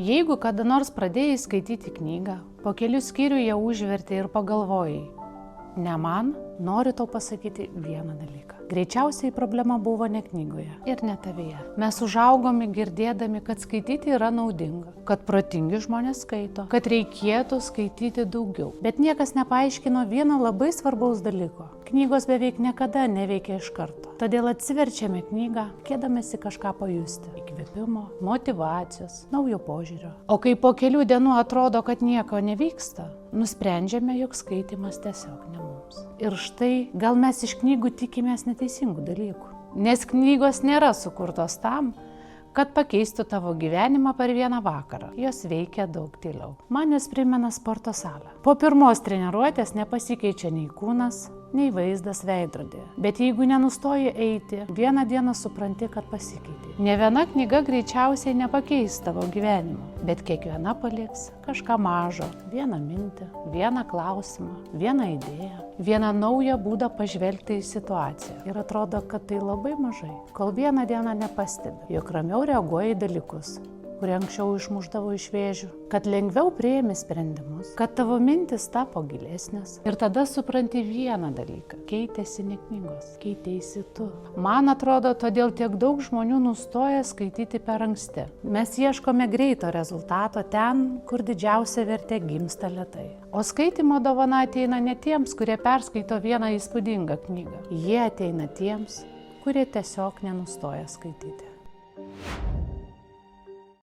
Jeigu kada nors pradėjai skaityti knygą, po kelių skyrių ją užvertė ir pagalvojai, ne man, noriu tau pasakyti vieną dalyką. Greičiausiai problema buvo ne knygoje ir ne tavyje. Mes užaugome girdėdami, kad skaityti yra naudinga, kad protingi žmonės skaito, kad reikėtų skaityti daugiau. Bet niekas nepaaiškino vieno labai svarbaus dalyko. Knygos beveik niekada neveikia iš karto. Todėl atsiverčiame knygą, kėdamėsi kažką pajusti. Įkvėpimo, motyvacijos, naujo požiūrio. O kai po kelių dienų atrodo, kad nieko nevyksta, nusprendžiame, jog skaitimas tiesiog ne mums. Ir štai, gal mes iš knygų tikimės neteisingų dalykų. Nes knygos nėra sukurtos tam, kad pakeistų tavo gyvenimą per vieną vakarą. Jos veikia daug tyliau. Man jos primena sporto salę. Po pirmos treniruotės nepasikeičia nei kūnas, nei vaizdas veidrodėje. Bet jeigu nenustoji eiti, vieną dieną supranti, kad pasikeitė. Ne viena knyga greičiausiai nepakeis tavo gyvenimo, bet kiekviena paliks kažką mažo, vieną mintį, vieną klausimą, vieną idėją, vieną naują būdą pažvelgti į situaciją. Ir atrodo, kad tai labai mažai, kol vieną dieną nepastebi, jog ramiau reaguoji į dalykus, kurie anksčiau išmušdavo iš vėžių, kad lengviau priėmi sprendimus, kad tavo mintis tapo gilesnės. Ir tada supranti vieną dalyką. Keitėsi ne knygos, keitėsi tu. Man atrodo, todėl tiek daug žmonių nustoja skaityti per anksti. Mes ieškome greito rezultato ten, kur didžiausia vertė gimsta lėtai. O skaitimo dovana ateina ne tiems, kurie perskaito vieną įspūdingą knygą. Jie ateina tiems, kurie tiesiog nenustoja skaityti.